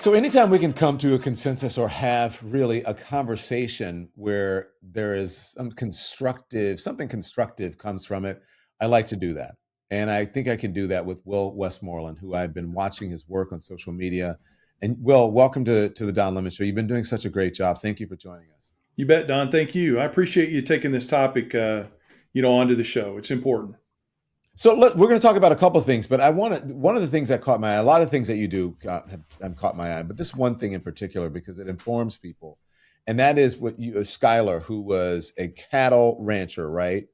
So anytime we can come to a consensus or have really a conversation where there is something constructive comes from it, I like to do that. And I think I can do that with Will Westmoreland, who I've been watching his work on social media. And Will, welcome to the Don Lemon Show. You've been doing such a great job. Thank you for joining us. You bet, Don. Thank you. I appreciate you taking this topic, onto the show. It's important. So we're going to talk about a couple of things, but one of the things that caught my eye, a lot of things that you do have caught my eye, but this one thing in particular, because it informs people, and that is Skyler, who was a cattle rancher, right?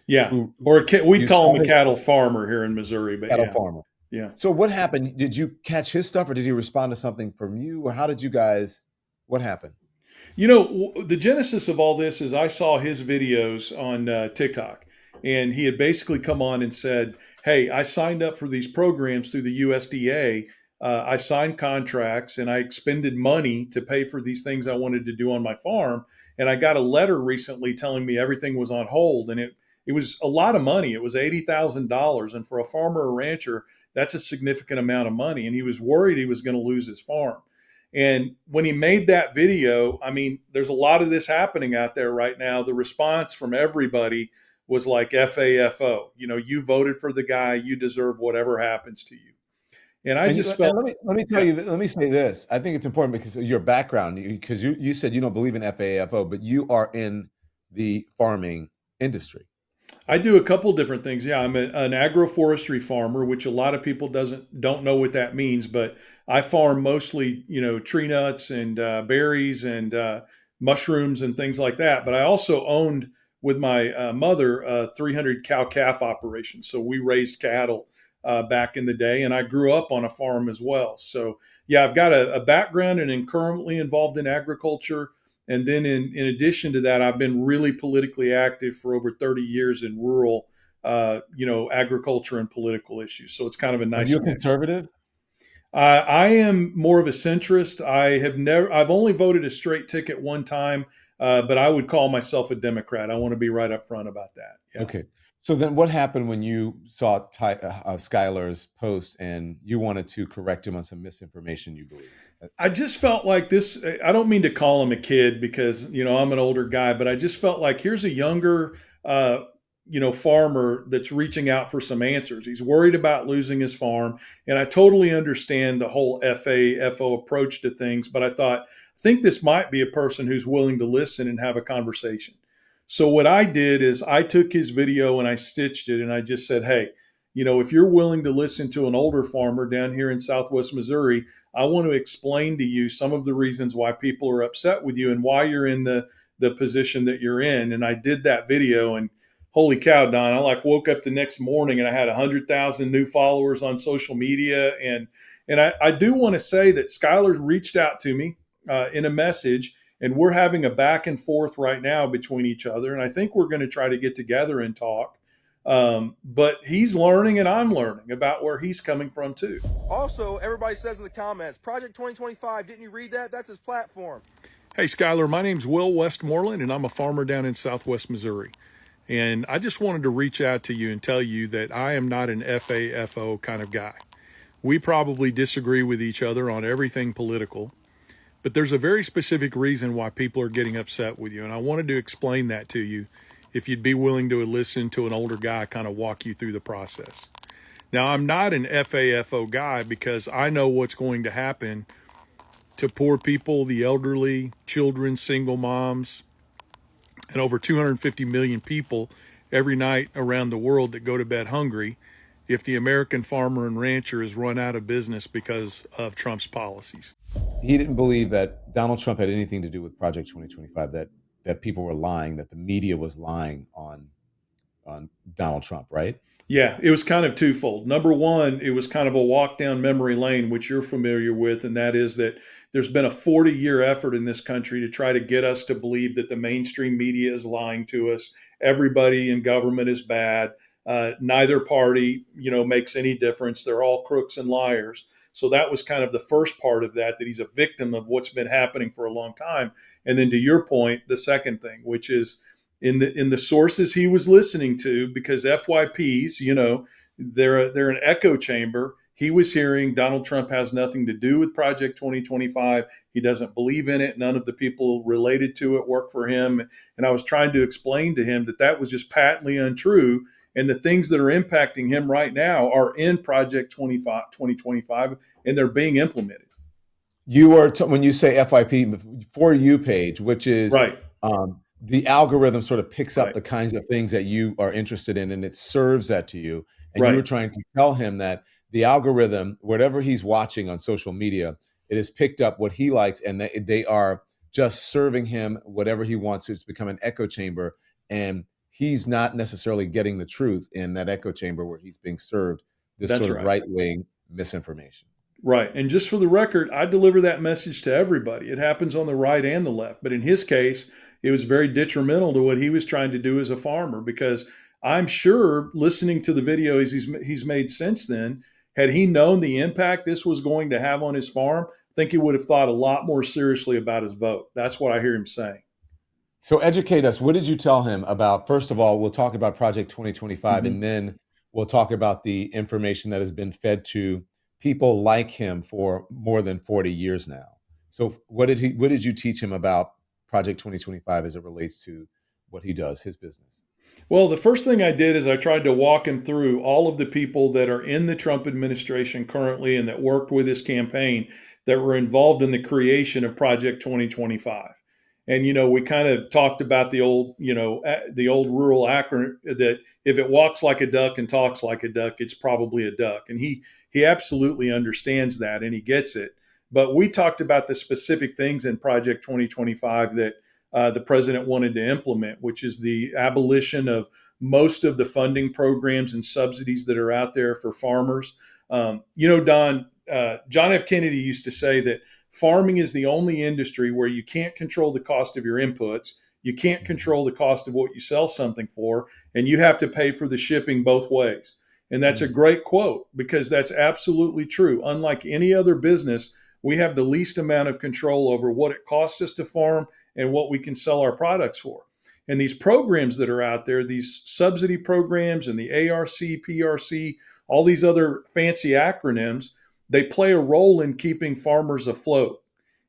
Yeah, Who or we'd you call saw him a his cattle farmer here in Missouri, but cattle yeah, farmer. yeah. So what happened? Did you catch his stuff, or did he respond to something from you, or how did you guys? What happened? The genesis of all this is I saw his videos on TikTok, and he had basically come on and said, "Hey, I signed up for these programs through the USDA. I signed contracts and I expended money to pay for these things I wanted to do on my farm. And I got a letter recently telling me everything was on hold, and it was a lot of money. It was $80,000, and for a farmer or rancher, that's a significant amount of money. And he was worried he was going to lose his farm." And when he made that video, I mean, there's a lot of this happening out there right now. The response from everybody was like FAFO. You voted for the guy, you deserve whatever happens to you. And I just And felt, let me tell yeah, you, let me say this. I think it's important because of your background, because you said you don't believe in FAFO, but you are in the farming industry. I do a couple different things. Yeah, I'm an agroforestry farmer, which a lot of people don't know what that means, but I farm mostly, tree nuts and berries and mushrooms and things like that. But I also owned with my mother a 300 cow calf operation. So we raised cattle back in the day, and I grew up on a farm as well. So yeah, I've got a background and am currently involved in agriculture. And then in addition to that, I've been really politically active for over 30 years in rural, agriculture and political issues. So it's kind of a Are you nice a mix. conservative? I am more of a centrist. I've only voted a straight ticket one time, but I would call myself a Democrat. I want to be right up front about that. Yeah. Okay. So then what happened when you saw Skylar's post and you wanted to correct him on some misinformation you believed? I just felt like this. I don't mean to call him a kid because I'm an older guy, but I just felt like here's a younger, farmer that's reaching out for some answers. He's worried about losing his farm, and I totally understand the whole FAFO approach to things. But I think this might be a person who's willing to listen and have a conversation. So what I did is I took his video and I stitched it, and I just said, "Hey, if you're willing to listen to an older farmer down here in Southwest Missouri, I want to explain to you some of the reasons why people are upset with you and why you're in the position that you're in." And I did that video, and holy cow, Don, I like woke up the next morning and I had 100,000 new followers on social media. And I do want to say that Skyler's reached out to me in a message, and we're having a back and forth right now between each other. And I think we're going to try to get together and talk. But he's learning and I'm learning about where he's coming from too. Also, everybody says in the comments, Project 2025, didn't you read that? That's his platform. Hey, Skyler, my name's Will Westmoreland, and I'm a farmer down in Southwest Missouri. And I just wanted to reach out to you and tell you that I am not an FAFO kind of guy. We probably disagree with each other on everything political, but there's a very specific reason why people are getting upset with you. And I wanted to explain that to you if you'd be willing to listen to an older guy kind of walk you through the process. Now, I'm not an FAFO guy because I know what's going to happen to poor people, the elderly, children, single moms, and over 250 million people every night around the world that go to bed hungry if the American farmer and rancher is run out of business because of Trump's policies. He didn't believe that Donald Trump had anything to do with Project 2025, that people were lying, that the media was lying on Donald Trump, right? Yeah, it was kind of twofold. Number one, it was kind of a walk down memory lane, which you're familiar with, and that is that there's been a 40-year effort in this country to try to get us to believe that the mainstream media is lying to us. Everybody in government is bad. Neither party, makes any difference. They're all crooks and liars. So that was kind of the first part of that he's a victim of what's been happening for a long time. And then to your point, the second thing, which is in the sources he was listening to, because FYPs, they're an echo chamber. he was hearing Donald Trump has nothing to do with Project 2025. He doesn't believe in it. None of the people related to it work for him. And I was trying to explain to him that that was just patently untrue. And the things that are impacting him right now are in Project 2025, and they're being implemented. You are when you say FYP for you page, which is Right, the algorithm sort of picks up right, the kinds of things that you are interested in, and it serves that to you. And you were right. trying to tell him that the algorithm, whatever he's watching on social media, it has picked up what he likes, and they are just serving him whatever he wants. So it's become an echo chamber, and he's not necessarily getting the truth in that echo chamber where he's being served this That's sort of right. right wing misinformation. Right. And just for the record, I deliver that message to everybody. It happens on the right and the left. But in his case, it was very detrimental to what he was trying to do as a farmer, because I'm sure, listening to the videos he's made since then, had he known the impact this was going to have on his farm, I think he would have thought a lot more seriously about his vote. That's what I hear him saying. So educate us. What did you tell him about? First of all, we'll talk about Project 2025, Mhm. and then we'll talk about the information that has been fed to people like him for more than 40 years now. So what did you teach him about Project 2025 as it relates to what he does, his business? Well, the first thing I did is I tried to walk him through all of the people that are in the Trump administration currently and that worked with his campaign that were involved in the creation of Project 2025. And, we kind of talked about the old, the old rural acronym that if it walks like a duck and talks like a duck, it's probably a duck. And he absolutely understands that, and he gets it. But we talked about the specific things in Project 2025 that the president wanted to implement, which is the abolition of most of the funding programs and subsidies that are out there for farmers. Don, John F. Kennedy used to say that farming is the only industry where you can't control the cost of your inputs, you can't control the cost of what you sell something for, and you have to pay for the shipping both ways. And that's a great quote, because that's absolutely true. Unlike any other business, we have the least amount of control over what it costs us to farm and what we can sell our products for. And these programs that are out there, these subsidy programs and the ARC, PRC, all these other fancy acronyms, they play a role in keeping farmers afloat.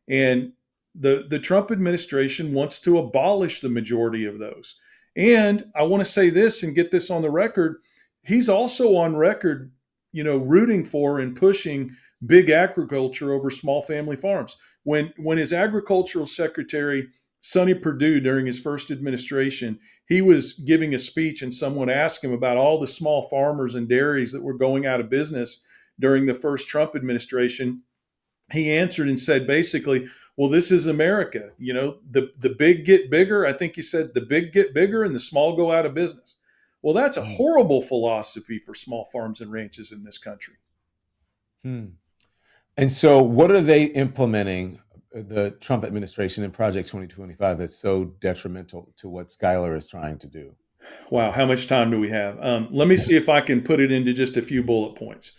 And the Trump administration wants to abolish the majority of those. And I want to say this and get this on the record. He's also on record, rooting for and pushing big agriculture over small family farms. When his agricultural secretary, Sonny Perdue, during his first administration, he was giving a speech and someone asked him about all the small farmers and dairies that were going out of business during the first Trump administration. He answered and said basically, well, this is America. The big get bigger. I think he said the big get bigger and the small go out of business. Well, that's a Hmm. horrible philosophy for small farms and ranches in this country. Hmm. And so, what are they implementing, the Trump administration in Project 2025, that's so detrimental to what Skyler is trying to do? Wow, how much time do we have? Let me see if I can put it into just a few bullet points.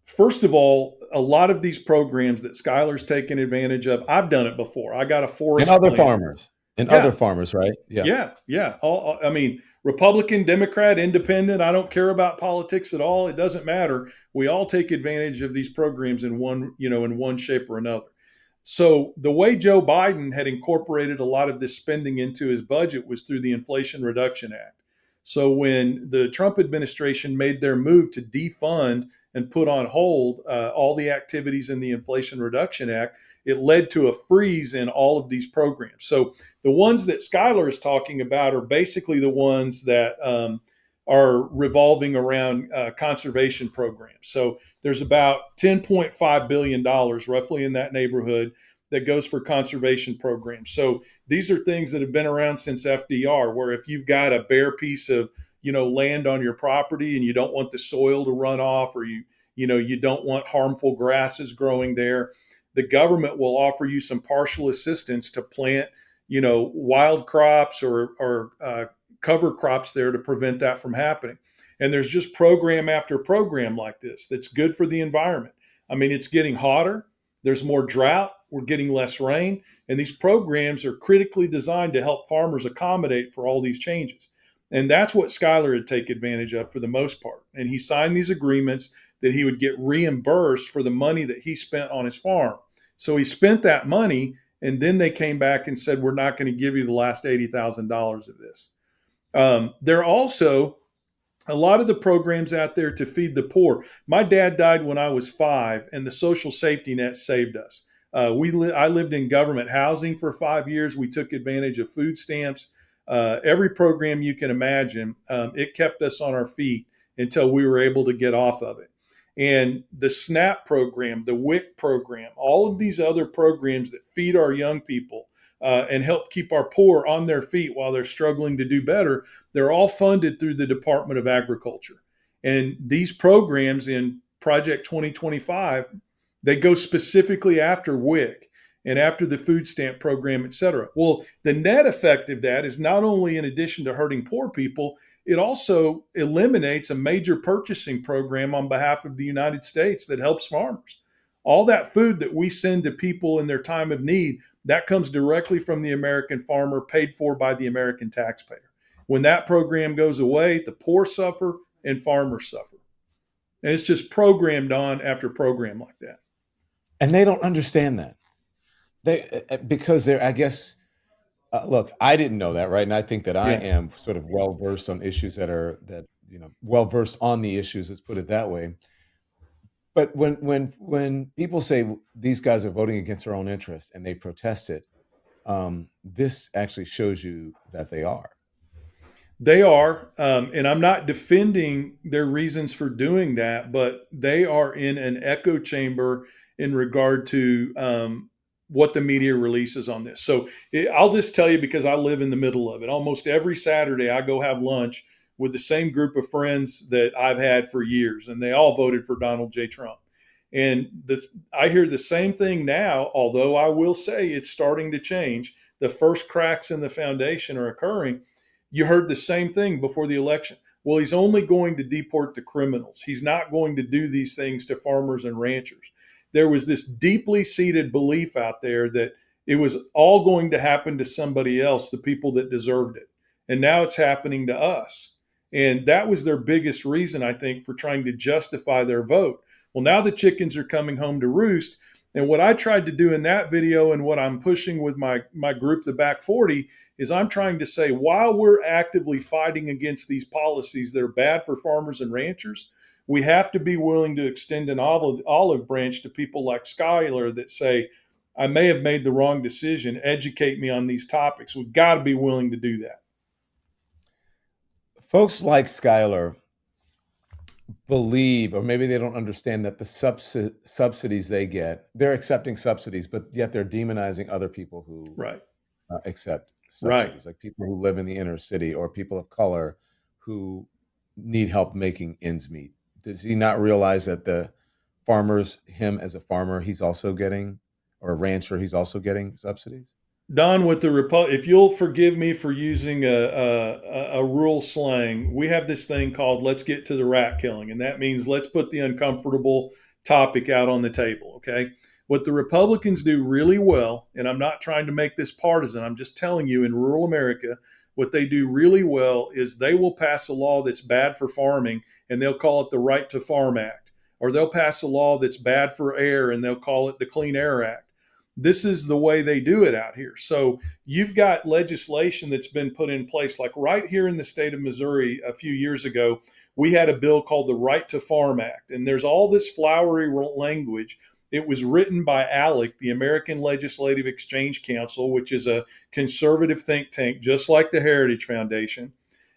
First of all, a lot of these programs that Skyler's taken advantage of, I've done it before. I got a And forest other plan. farmers, and Yeah, other farmers, right? Yeah. yeah, yeah. I mean, Republican, Democrat, Independent, I don't care about politics at all. It doesn't matter. We all take advantage of these programs in one shape or another. So the way Joe Biden had incorporated a lot of this spending into his budget was through the Inflation Reduction Act. So when the Trump administration made their move to defund and put on hold all the activities in the Inflation Reduction Act, it led to a freeze in all of these programs. So the ones that Skyler is talking about are basically the ones that are revolving around conservation programs. So there's about $10.5 billion, roughly in that neighborhood, that goes for conservation programs. So these are things that have been around since FDR, where if you've got a bare piece of land on your property and you don't want the soil to run off, or you don't want harmful grasses growing there, the government will offer you some partial assistance to plant wild crops or cover crops there to prevent that from happening. And there's just program after program like this that's good for the environment. I mean, it's getting hotter, there's more drought, we're getting less rain, and these programs are critically designed to help farmers accommodate for all these changes. And that's what Skyler would take advantage of for the most part. And he signed these agreements. that he would get reimbursed for the money that he spent on his farm. So he spent that money, and then they came back and said, we're not going to give you the last $80,000 of this. There are also a lot of the programs out there to feed the poor. My dad died when I was 5, and the social safety net saved us. I lived in government housing for 5 years. We took advantage of food stamps. Every program you can imagine, it kept us on our feet until we were able to get off of it. And the SNAP program, the WIC program, all of these other programs that feed our young people and help keep our poor on their feet while they're struggling to do better, they're all funded through the Department of Agriculture. And these programs in Project 2025, they go specifically after WIC and after the food stamp program, et cetera. Well, the net effect of that is not only in addition to hurting poor people, it also eliminates a major purchasing program on behalf of the United States that helps farmers. All that food that we send to people in their time of need, that comes directly from the American farmer, paid for by the American taxpayer. When that program goes away, the poor suffer and farmers suffer. And it's just programmed on after program like that. And they don't understand that. Because they're, I guess, look, I didn't know that, right? And I think that I am sort of well versed on issues well versed on the issues. Let's put it that way. But when people say these guys are voting against their own interest and they protest it, this actually shows you that they are. They are, and I'm not defending their reasons for doing that, but they are in an echo chamber in regard to what the media releases on this. So I'll just tell you, because I live in the middle of it. Almost every Saturday, I go have lunch with the same group of friends that I've had for years, and they all voted for Donald J. Trump. And I hear the same thing now, although I will say it's starting to change. The first cracks in the foundation are occurring. You heard the same thing before the election. Well, he's only going to deport the criminals. He's not going to do these things to farmers and ranchers. There was this deeply seated belief out there that it was all going to happen to somebody else, the people that deserved it. And now it's happening to us. And that was their biggest reason, I think, for trying to justify their vote. Well, now the chickens are coming home to roost. And what I tried to do in that video, and what I'm pushing with my group, the Back 40, is I'm trying to say, while we're actively fighting against these policies that are bad for farmers and ranchers, we have to be willing to extend an olive branch to people like Skyler that say, I may have made the wrong decision. Educate me on these topics. We've got to be willing to do that. Folks like Skyler believe, or maybe they don't understand, that the subsidies they get, they're accepting subsidies, but yet they're demonizing other people who accept subsidies, like people who live in the inner city or people of color who need help making ends meet. Does he not realize that the farmers, him as a farmer, he's also getting, or a rancher, he's also getting subsidies? Don, with if you'll forgive me for using a rural slang, we have this thing called "let's get to the rat killing," and that means let's put the uncomfortable topic out on the table. Okay, what the Republicans do really well, and I'm not trying to make this partisan, I'm just telling you, in rural America, what they do really well is they will pass a law that's bad for farming, and they'll call it the Right to Farm Act, or they'll pass a law that's bad for air, and they'll call it the Clean Air Act. This is the way they do it out here. So you've got legislation that's been put in place, like right here in the state of Missouri a few years ago, we had a bill called the Right to Farm Act. And there's all this flowery language. It was written by ALEC, the American Legislative Exchange Council, which is a conservative think tank, just like the Heritage Foundation.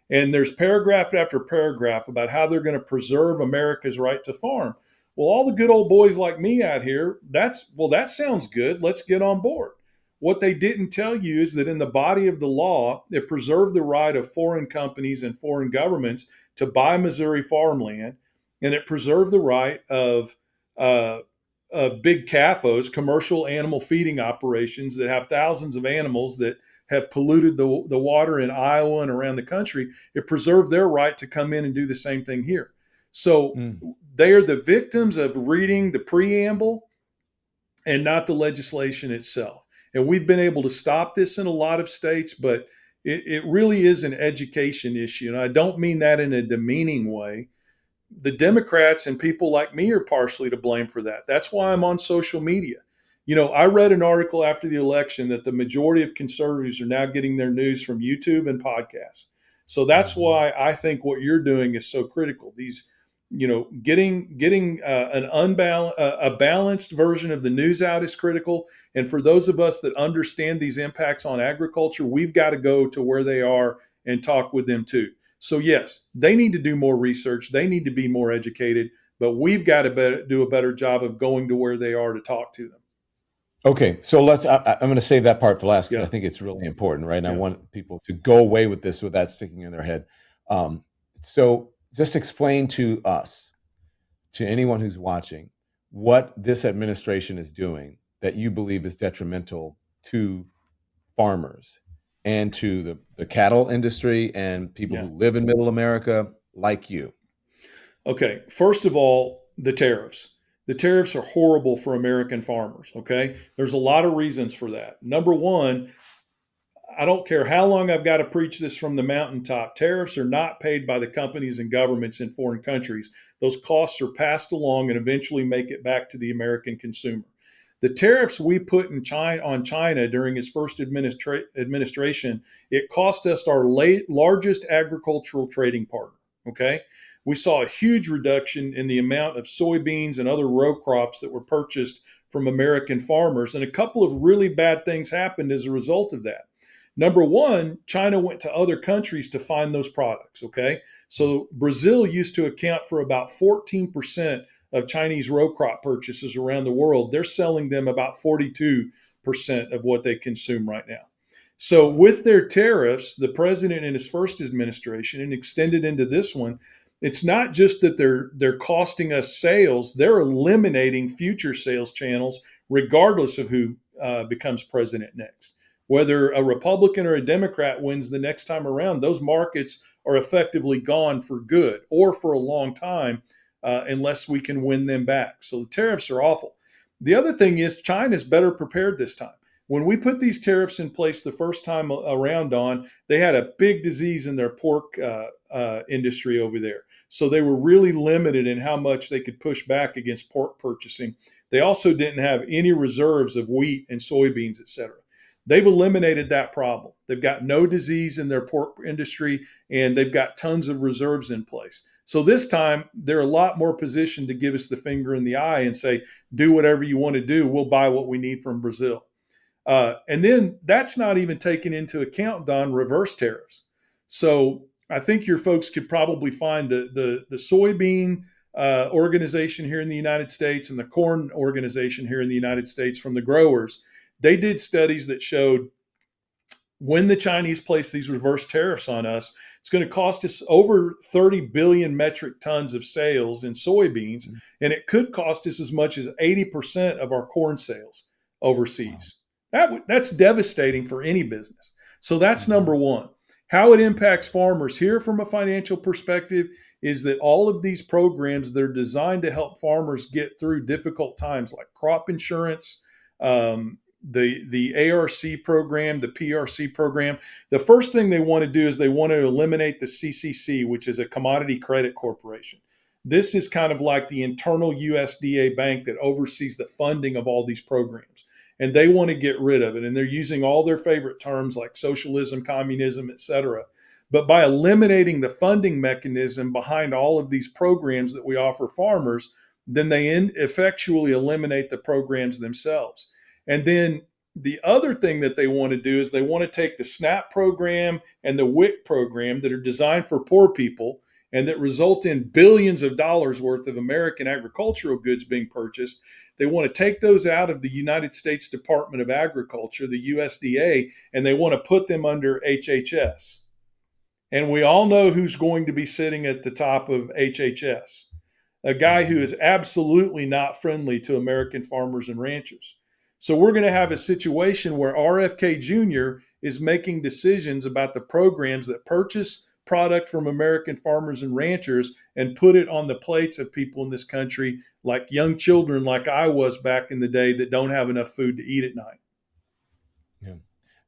And there's paragraph after paragraph about how they're going to preserve America's right to farm. Well, all the good old boys like me out here, that sounds good. Let's get on board. What they didn't tell you is that in the body of the law, it preserved the right of foreign companies and foreign governments to buy Missouri farmland, and it preserved the right of big CAFOs, commercial animal feeding operations that have thousands of animals that have polluted the water in Iowa and around the country. It preserved their right to come in and do the same thing here. So they are the victims of reading the preamble and not the legislation itself. And we've been able to stop this in a lot of states, but it really is an education issue. And I don't mean that in a demeaning way. the Democrats and people like me are partially to blame for that. That's why I'm on social media. I read an article after the election that the majority of conservatives are now getting their news from YouTube and podcasts. So that's Mhm. why I think what you're doing is so critical. These, getting a balanced version of the news out is critical. And for those of us that understand these impacts on agriculture, we've got to go to where they are and talk with them too. So yes, they need to do more research. They need to be more educated, but we've got to do a better job of going to where they are to talk to them. Okay, so I'm going to save that part for last because I Yeah, think it's really important, right? And I yeah. want people to go away with this without sticking in their head. Um, so just explain to us, to anyone who's watching, what this administration is doing that you believe is detrimental to farmers and to the cattle industry and people Yeah. who live in middle America like you. Okay. First of all, the tariffs. The tariffs are horrible for American farmers. Okay. There's a lot of reasons for that. Number one, I don't care how long I've got to preach this from the mountaintop. Tariffs are not paid by the companies and governments in foreign countries. Those costs are passed along and eventually make it back to the American consumer. The tariffs we put on China during his first administration, it cost us our largest agricultural trading partner. Okay. We saw a huge reduction in the amount of soybeans and other row crops that were purchased from American farmers. And a couple of really bad things happened as a result of that. Number one, China went to other countries to find those products. Okay. So Brazil used to account for about 14% of Chinese row crop purchases around the world. They're selling them about 42% of what they consume right now. So Wow. with their tariffs, the president in his first administration and extended into this one, it's not just that they're costing us sales, they're eliminating future sales channels regardless of who becomes president next. Whether a Republican or a Democrat wins the next time around, those markets are effectively gone for good or for a long time unless we can win them back. So the tariffs are awful. The other thing is China's better prepared this time. When we put these tariffs in place the first time around, they had a big disease in their pork industry over there. So they were really limited in how much they could push back against pork purchasing. They also didn't have any reserves of wheat and soybeans, et cetera. They've eliminated that problem. They've got no disease in their pork industry, and they've got tons of reserves in place. So this time, they're a lot more positioned to give us the finger in the eye and say, do whatever you want to do. We'll buy what we need from Brazil. And then that's not even taking into account, Don, reverse tariffs. So I think your folks could probably find the soybean organization here in the United States and the corn organization here in the United States from the growers. They did studies that showed when the Chinese place these reverse tariffs on us, it's going to cost us over 30 billion metric tons of sales in soybeans, and it could cost us as much as 80% of our corn sales Wow. overseas. That's devastating for any business. So that's Mhm. number one. How it impacts farmers here from a financial perspective is that all of these programs, they're designed to help farmers get through difficult times like crop insurance, the ARC program, the PRC program. The first thing they want to do is they want to eliminate the CCC, which is a commodity credit corporation. This is kind of like the internal USDA bank that oversees the funding of all these programs. And they want to get rid of it. And they're using all their favorite terms like socialism, communism, et cetera. But by eliminating the funding mechanism behind all of these programs that we offer farmers, then they effectually eliminate the programs themselves. And then the other thing that they want to do is they want to take the SNAP program and the WIC program that are designed for poor people and that result in billions of dollars worth of American agricultural goods being purchased. They want to take those out of the United States Department of Agriculture, the USDA, and they want to put them under HHS. And we all know who's going to be sitting at the top of HHS, a guy who Mhm. is absolutely not friendly to American farmers and ranchers. So we're going to have a situation where RFK Jr. is making decisions about the programs that purchase product from American farmers and ranchers and put it on the plates of people in this country, like young children, like I was back in the day, that don't have enough food to eat at night. Yeah.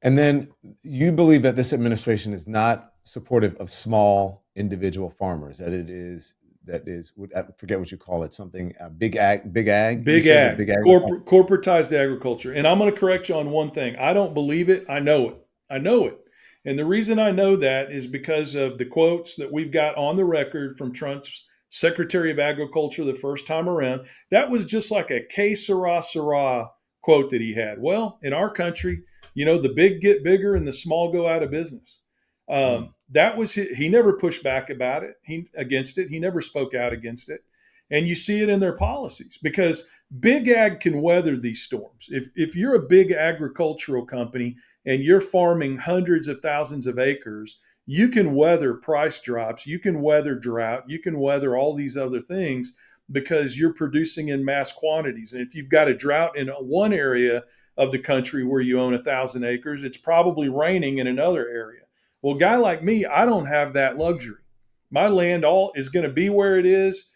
And then you believe that this administration is not supportive of small individual farmers, that it is that is, I forget what you call it, something big ag. You Big said that ag, big ag. corporatized agriculture. And I'm going to correct you on one thing. I don't believe it. I know it. I know it. And the reason I know that is because of the quotes that we've got on the record from Trump's Secretary of Agriculture the first time around. That was just like a que sera, sera quote that he had. Well, in our country, the big get bigger and the small go out of business. Mm. That was he never pushed back about it. Against it. He never spoke out against it. And you see it in their policies because big ag can weather these storms. If you're a big agricultural company and you're farming hundreds of thousands of acres, you can weather price drops, you can weather drought, you can weather all these other things because you're producing in mass quantities. And if you've got a drought in one area of the country where you own 1,000 acres, it's probably raining in another area. Well, a guy like me, I don't have that luxury. My land all is going to be where it is,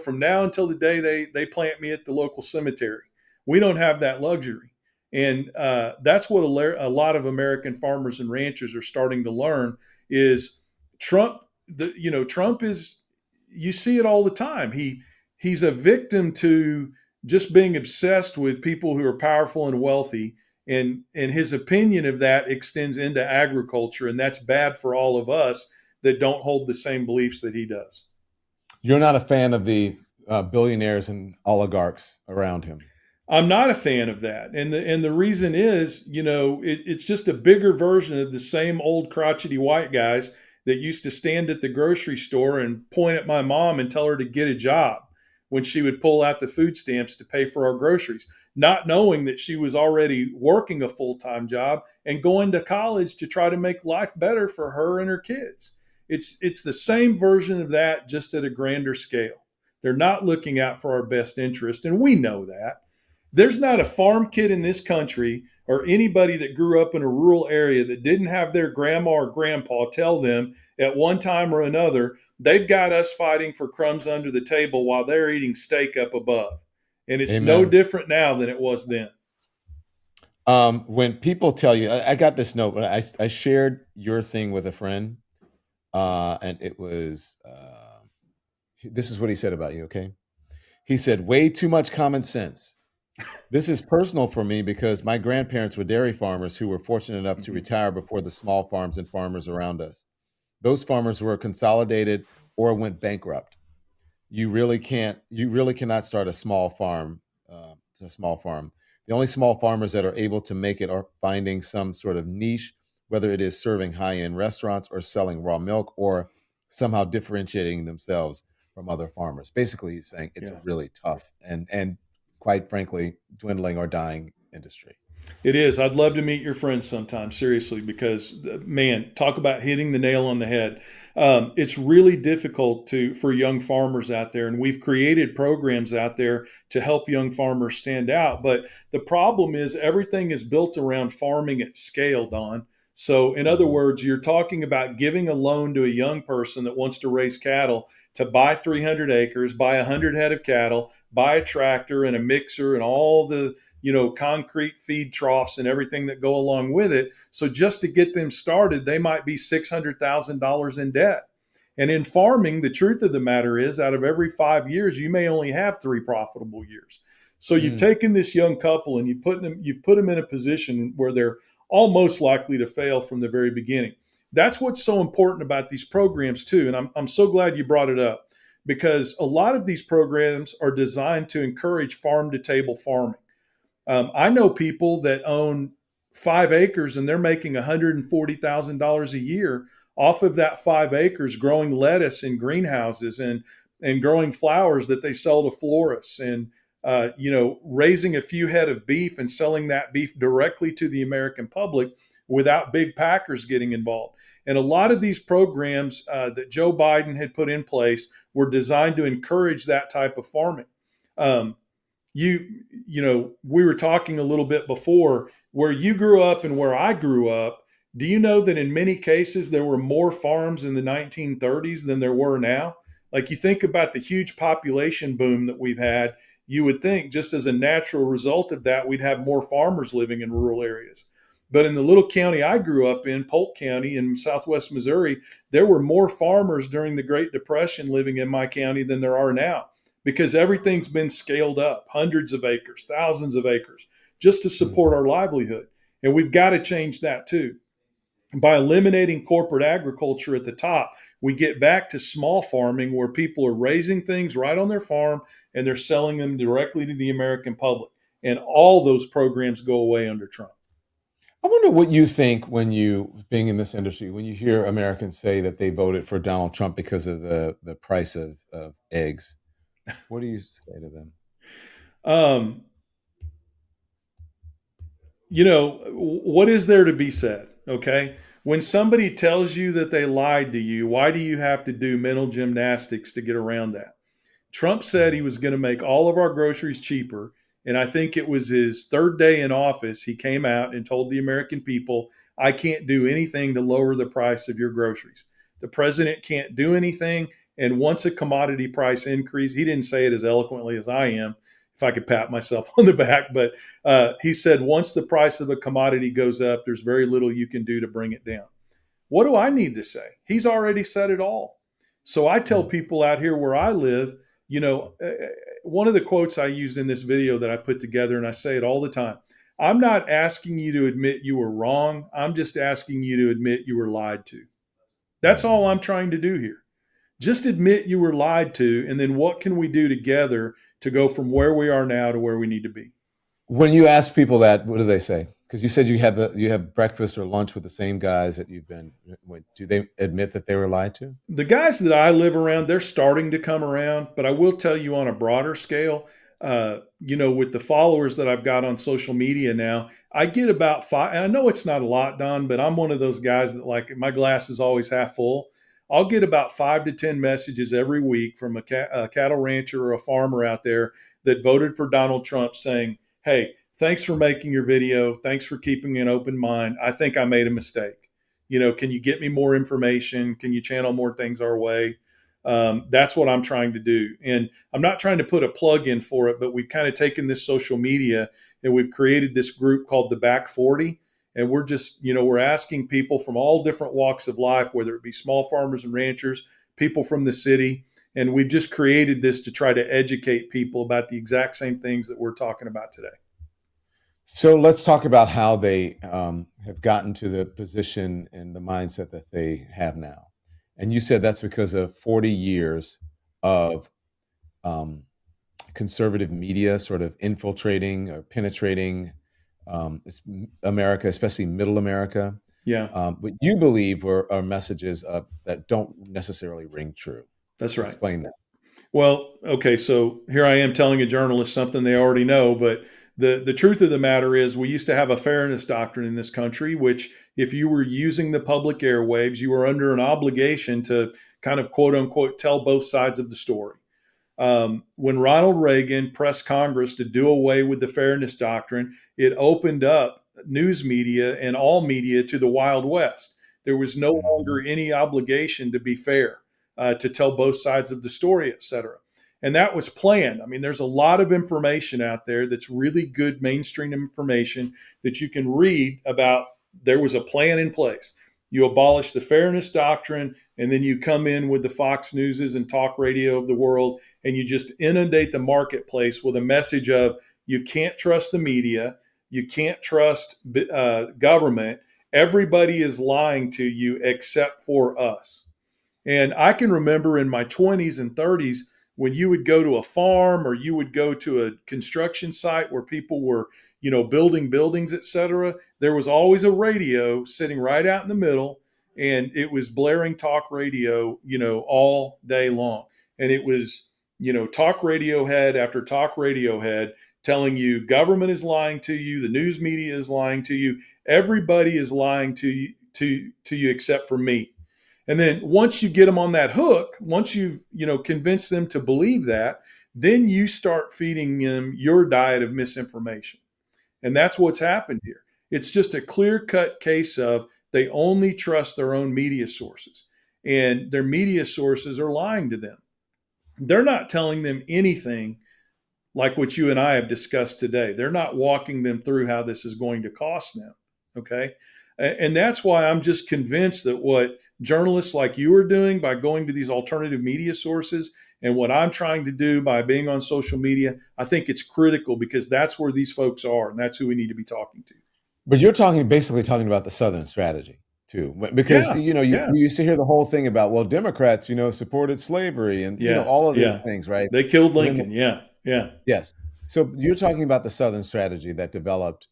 from now until the day they plant me at the local cemetery. We don't have that luxury. And that's what a lot of American farmers and ranchers are starting to learn is Trump. Trump is, you see it all the time. He's a victim to just being obsessed with people who are powerful and wealthy. And his opinion of that extends into agriculture. And that's bad for all of us that don't hold the same beliefs that he does. You're not a fan of the billionaires and oligarchs around him. I'm not a fan of that, and the reason is, it's just a bigger version of the same old crotchety white guys that used to stand at the grocery store and point at my mom and tell her to get a job when she would pull out the food stamps to pay for our groceries, not knowing that she was already working a full-time job and going to college to try to make life better for her and her kids. It's the same version of that, just at a grander scale. They're not looking out for our best interest, and we know that. There's not a farm kid in this country or anybody that grew up in a rural area that didn't have their grandma or grandpa tell them at one time or another, they've got us fighting for crumbs under the table while they're eating steak up above. And it's no Amen. different now than it was then. When people tell you, I got this note. I shared your thing with a friend, and it was, this is what he said about you, okay? He said, way too much common sense. This is personal for me because my grandparents were dairy farmers who were fortunate enough to retire before the small farms and farmers around us. Those farmers were consolidated or went bankrupt. You really cannot start a small farm. A small farm. The only small farmers that are able to make it are finding some sort of niche, whether it is serving high-end restaurants or selling raw milk or somehow differentiating themselves from other farmers. Basically, he's saying it's a Yeah. really tough and quite frankly, dwindling or dying industry. It is. I'd love to meet your friends sometime, seriously, because man, talk about hitting the nail on the head. It's really difficult for young farmers out there, and we've created programs out there to help young farmers stand out. But the problem is everything is built around farming at scale, Don. So, in other words, you're talking about giving a loan to a young person that wants to raise cattle to buy 300 acres, buy 100 head of cattle, buy a tractor and a mixer and all the concrete feed troughs and everything that go along with it. So just to get them started, they might be $600,000 in debt. And in farming, the truth of the matter is, out of every 5 years, you may only have 3 profitable years. So you've taken this young couple and you've put them in a position where they're almost likely to fail from the very beginning. That's what's so important about these programs too. And I'm so glad you brought it up, because a lot of these programs are designed to encourage farm to table farming. I know people that own 5 acres and they're making $140,000 a year off of that 5 acres, growing lettuce in greenhouses and growing flowers that they sell to florists, and raising a few head of beef and selling that beef directly to the American public without big packers getting involved. And a lot of these programs that Joe Biden had put in place were designed to encourage that type of farming. We were talking a little bit before where you grew up and where I grew up. Do you know that in many cases there were more farms in the 1930s than there were now? Like, you think about the huge population boom that we've had, you would think just as a natural result of that, we'd have more farmers living in rural areas. But in the little county I grew up in, Polk County in southwest Missouri, there were more farmers during the Great Depression living in my county than there are now, because everything's been scaled up, hundreds of acres, thousands of acres, just to support our livelihood. And we've got to change that too. By eliminating corporate agriculture at the top, we get back to small farming where people are raising things right on their farm and they're selling them directly to the American public. And all those programs go away under Trump. I wonder what you think when you, being in this industry, when you hear Americans say that they voted for Donald Trump because of the price of eggs. What do you say to them? Um, what is there to be said? Okay. When somebody tells you that they lied to you, why do you have to do mental gymnastics to get around that? Trump said he was going to make all of our groceries cheaper. And I think it was his third day in office. He came out and told the American people, I can't do anything to lower the price of your groceries. The president can't do anything. And once a commodity price increase, he didn't say it as eloquently as I am, if I could pat myself on the back, but he said, once the price of a commodity goes up, there's very little you can do to bring it down. What do I need to say? He's already said it all. So I tell people out here where I live, one of the quotes I used in this video that I put together, and I say it all the time, I'm not asking you to admit you were wrong. I'm just asking you to admit you were lied to. That's all I'm trying to do here. Just admit you were lied to, and then what can we do together to go from where we are now to where we need to be? When you ask people that, what do they say? Because you said you have breakfast or lunch with the same guys that you've been with. Do they admit that they were lied to? The guys that I live around, they're starting to come around, but I will tell you on a broader scale, with the followers that I've got on social media now, I get about 5. And I know it's not a lot, Don, but I'm one of those guys that, like, my glass is always half full. I'll get about 5 to 10 messages every week from a cattle rancher or a farmer out there that voted for Donald Trump saying, hey, thanks for making your video. Thanks for keeping an open mind. I think I made a mistake. Can you get me more information? Can you channel more things our way? That's what I'm trying to do. And I'm not trying to put a plug in for it, but we've kind of taken this social media and we've created this group called the Back 40. And we're just, we're asking people from all different walks of life, whether it be small farmers and ranchers, people from the city. And we've just created this to try to educate people about the exact same things that we're talking about today. So let's talk about how they have gotten to the position and the mindset that they have now. And you said that's because of 40 years of conservative media sort of infiltrating or penetrating America, especially middle America. Yeah. What you believe are messages that don't necessarily ring true. That's right. Explain that. Well, okay, so here I am telling a journalist something they already know, but the truth of the matter is we used to have a fairness doctrine in this country, which if you were using the public airwaves, you were under an obligation to kind of quote unquote tell both sides of the story. When Ronald Reagan pressed Congress to do away with the fairness doctrine, it opened up news media and all media to the Wild West. There was no longer any obligation to be fair, to tell both sides of the story, et cetera. And that was planned. I mean, there's a lot of information out there that's really good mainstream information that you can read about. There was a plan in place. You abolish the fairness doctrine, and then you come in with the Fox Newses and talk radio of the world, and you just inundate the marketplace with a message of you can't trust the media, you can't trust government. Everybody is lying to you except for us. And I can remember in my 20s and 30s when you would go to a farm or you would go to a construction site where people were, building buildings, et cetera, there was always a radio sitting right out in the middle, and it was blaring talk radio, all day long. And it was, talk radio head after talk radio head telling you government is lying to you, the news media is lying to you, everybody is lying to you except for me. And then once you get them on that hook, once you've, convinced them to believe that, then you start feeding them your diet of misinformation. And that's what's happened here. It's just a clear-cut case of they only trust their own media sources, and their media sources are lying to them. They're not telling them anything like what you and I have discussed today. They're not walking them through how this is going to cost them. Okay. And that's why I'm just convinced that what journalists like you are doing by going to these alternative media sources and what I'm trying to do by being on social media, I think it's critical because that's where these folks are and that's who we need to be talking to. But you're basically talking about the Southern strategy too, because Yeah. you Yeah. used to hear the whole thing about, well, Democrats, supported slavery and Yeah. all of these Yeah. things, right? They killed And then Lincoln. Yeah. Yeah. yes, so you're talking about the Southern strategy that developed,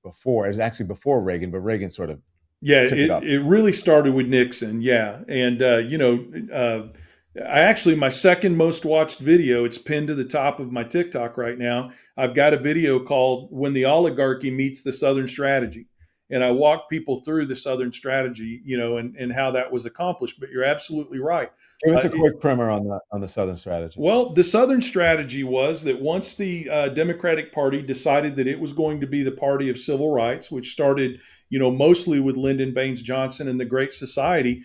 before, it was actually before Reagan, but Reagan sort of Yeah, took it up. it really started with Nixon. Yeah, and I actually my second most watched video. It's pinned to the top of my TikTok right now. I've got a video called "When the Oligarchy Meets the Southern Strategy," and I walk people through the Southern strategy, and how that was accomplished. But you're absolutely right. Give us Uh, a quick primer on the Southern strategy. well, the Southern strategy was that once the Democratic Party decided that it was going to be the party of civil rights, which started, mostly with Lyndon Baines Johnson and the Great Society.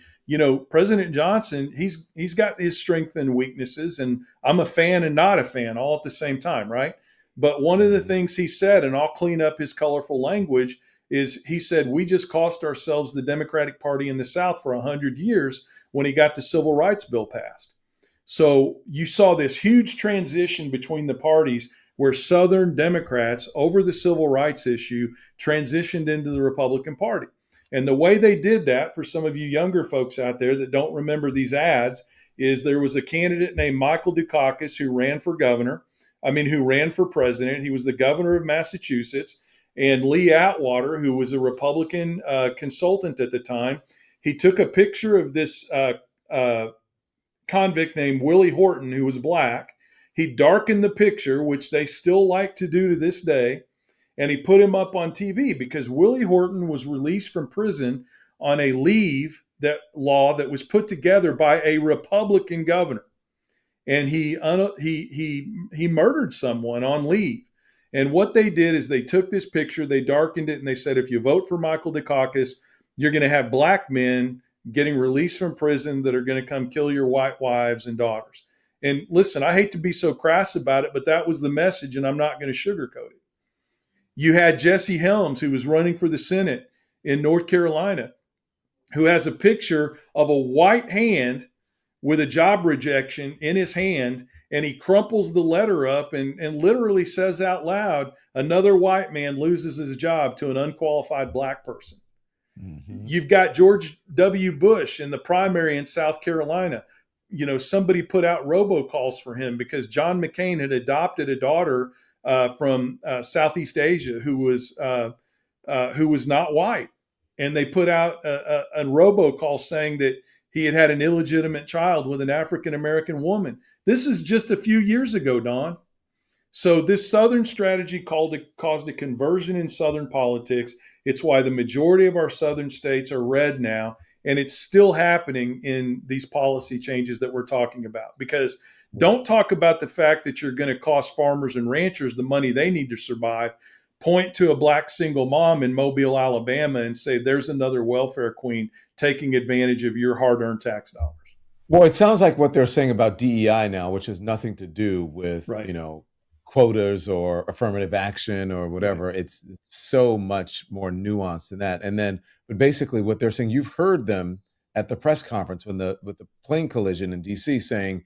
President Johnson, he's got his strengths and weaknesses, and I'm a fan and not a fan all at the same time, right? But one of the Mhm. things he said, and I'll clean up his colorful language, is he said we just cost ourselves the Democratic Party in the South for 100 years when he got the Civil Rights Bill passed. So you saw this huge transition between the parties where Southern Democrats, over the civil rights issue, transitioned into the Republican Party. And the way they did that, for some of you younger folks out there that don't remember these ads, is there was a candidate named Michael Dukakis who ran for governor. Who ran for president. He was the governor of Massachusetts. And Lee Atwater, who was a Republican consultant at the time, he took a picture of this uh, convict named Willie Horton, who was black. He darkened the picture, which they still like to do to this day, and he put him up on TV because Willie Horton was released from prison on a leave that law that was put together by a Republican governor, and he murdered someone on leave. And what they did is they took this picture, they darkened it, and they said, if you vote for Michael Dukakis, you're going to have black men getting released from prison that are going to come kill your white wives and daughters. And listen, I hate to be so crass about it, but that was the message, and I'm not going to sugarcoat it. You had Jesse Helms, who was running for the Senate in North Carolina, who has a picture of a white hand with a job rejection in his hand, and he crumples the letter up and literally says out loud, another white man loses his job to an unqualified black person. Mhm. You've got George W. Bush in the primary in South Carolina. Somebody put out robocalls for him because John McCain had adopted a daughter from Southeast Asia who was not white, and they put out a robocall saying that he had an illegitimate child with an African American woman. This is just a few years ago, Don. So this Southern strategy caused a conversion in Southern politics. It's why the majority of our Southern states are red now, and it's still happening in these policy changes that we're talking about. Because don't talk about the fact that you're going to cost farmers and ranchers the money they need to survive. Point to a black single mom in Mobile, Alabama, and say, there's another welfare queen taking advantage of your hard-earned tax dollars. Well, it sounds like what they're saying about DEI now, which has nothing to do with, Right. quotas or affirmative action or Right. whatever. It's so much more nuanced than that. And then, but basically what they're saying, you've heard them at the press conference with the plane collision in DC saying,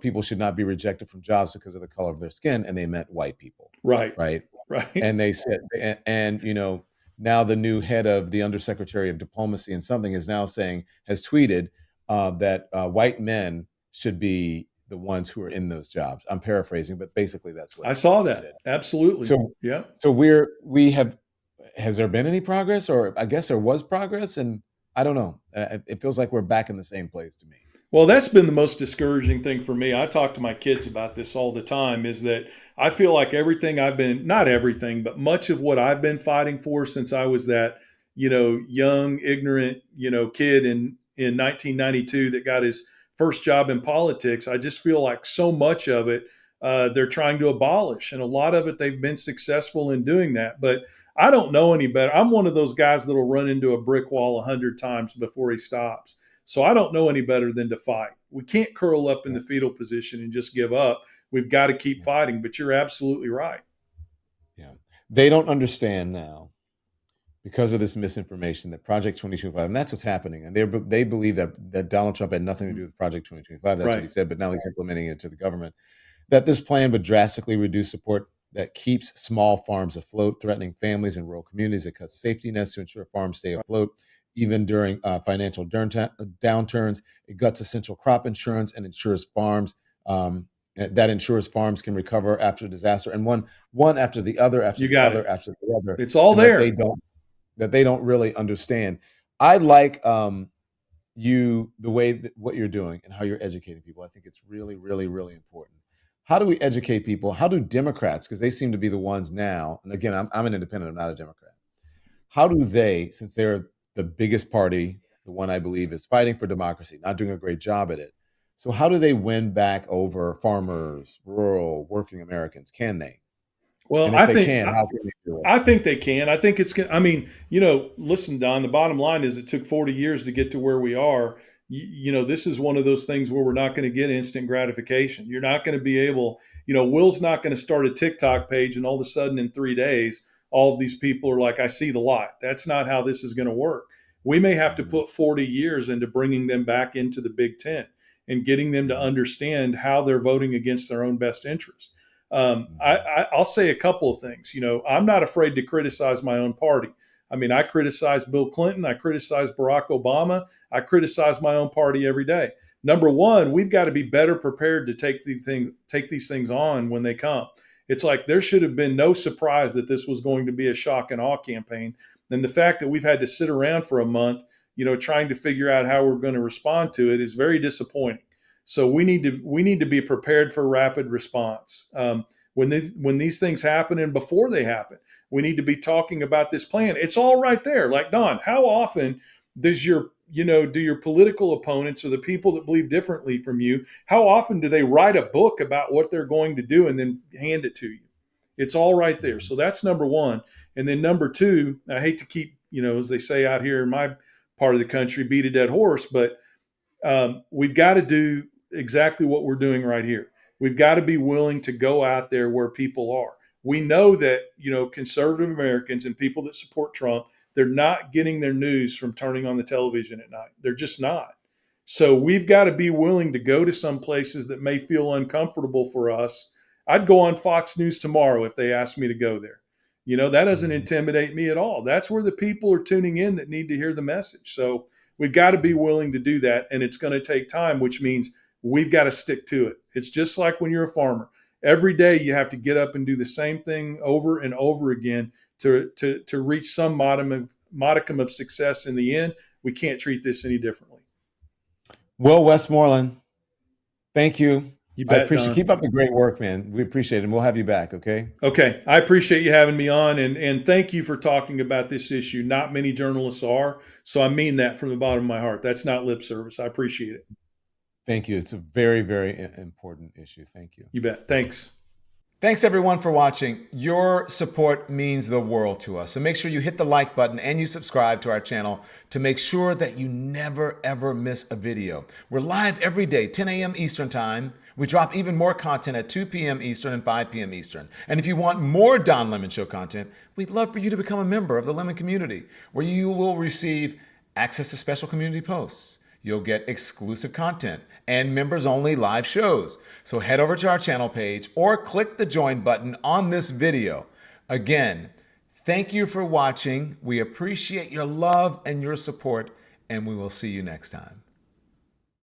people should not be rejected from jobs because of the color of their skin. And they meant white people, Right. right? Right. And they said, and now the new head of the Undersecretary of Diplomacy and something is now saying, has tweeted that white men should be the ones who are in those jobs. I'm paraphrasing, but basically that's what I saw he that. said. Absolutely. So, Yeah. so has there been any progress, or I guess there was progress, and I don't know. It feels like we're back in the same place to me. Well, that's been the most discouraging thing for me. I talk to my kids about this all the time is that I feel like everything I've been, not everything, but much of what I've been fighting for since I was that, young, ignorant, kid in 1992 that got his first job in politics. I just feel like so much of it they're trying to abolish. And a lot of it they've been successful in doing that. But I don't know any better. I'm one of those guys that'll run into a brick wall 100 times before he stops. So I don't know any better than to fight. We can't curl up in the fetal position and just give up. We've got to keep fighting. But you're absolutely right. Yeah. They don't understand now because of this misinformation that Project 2025, and that's what's happening. And they believe that Donald Trump had nothing to do with Project 2025. That's what he Right. said, but now he's implementing it to the government. That this plan would drastically reduce support that keeps small farms afloat, threatening families in rural communities. It cuts safety nets to ensure farms stay afloat, even during financial downturns. It guts essential crop insurance and ensures farms that ensures farms can recover after disaster, and one after the other, after You the got other, it. after the other, It's all and that there. they don't really understand. I like the way that what you're doing and how you're educating people. I think it's really, really, really important. How do we educate people? How do Democrats, because they seem to be the ones now, and again, I'm an independent, I'm not a Democrat. How do they, since they're the biggest party, the one I believe is fighting for democracy, not doing a great job at it? So how do they win back over farmers, rural, working Americans? Can they? Well, And if they can, how can they do it? I think they can. I think it's. I mean, listen, Don. The bottom line is it took 40 years to get to where we are. This is one of those things where we're not going to get instant gratification. You're not going to be able. Will's not going to start a TikTok page and all of a sudden in 3 days, all of these people are like, "I see the light." That's not how this is going to work. We may have to Mhm, put 40 years into bringing them back into the Big Tent and getting them to mhm, understand how they're voting against their own best interest. mhm, I'll say a couple of things. I'm not afraid to criticize my own party. I mean, I criticize Bill Clinton. I criticize Barack Obama. I criticize my own party every day. Number one, we've got to be better prepared to take these things on when they come. It's like there should have been no surprise that this was going to be a shock and awe campaign. And the fact that we've had to sit around for a month, trying to figure out how we're going to respond to it is very disappointing. So we need to be prepared for rapid response when these things happen and before they happen. We need to be talking about this plan. It's all right there. Like Don, how often does do your political opponents or the people that believe differently from you? How often do they write a book about what they're going to do and then hand it to you? It's all right there. mhm. So that's number one. And then number two, I hate to keep as they say out here in my part of the country, beat a dead horse, but we've got to do exactly what we're doing right here. We've got to be willing to go out there where people are. We know that, conservative Americans and people that support Trump, they're not getting their news from turning on the television at night. They're just not. So we've got to be willing to go to some places that may feel uncomfortable for us. I'd go on Fox News tomorrow if they asked me to go there. That doesn't Mhm. intimidate me at all. That's where the people are tuning in that need to hear the message. So we've got to be willing to do that. And it's going to take time, which means we've got to stick to it. It's just like when you're a farmer. Every day you have to get up and do the same thing over and over again to reach some modicum of success in the end. We can't treat this any differently. Will Westmoreland, thank you. You I bet, appreciate Don. keep up the great work, man. We appreciate it, and we'll have you back, okay? Okay, I appreciate you having me on, and thank you for talking about this issue. Not many journalists are, so I mean that from the bottom of my heart. That's not lip service. I appreciate it. Thank you. It's a very, very important issue. Thank you. You bet. Thanks. Thanks everyone for watching. Your support means the world to us. So make sure you hit the like button and you subscribe to our channel to make sure that you never ever miss a video. We're live every day, 10 a.m. Eastern time. We drop even more content at 2 p.m. Eastern and 5 p.m. Eastern. And if you want more Don Lemon Show content, we'd love for you to become a member of the Lemon community, where you will receive access to special community posts. You'll get exclusive content and members only live shows. So head over to our channel page or click the join button on this video. Again, thank you for watching. We appreciate your love and your support, and we will see you next time.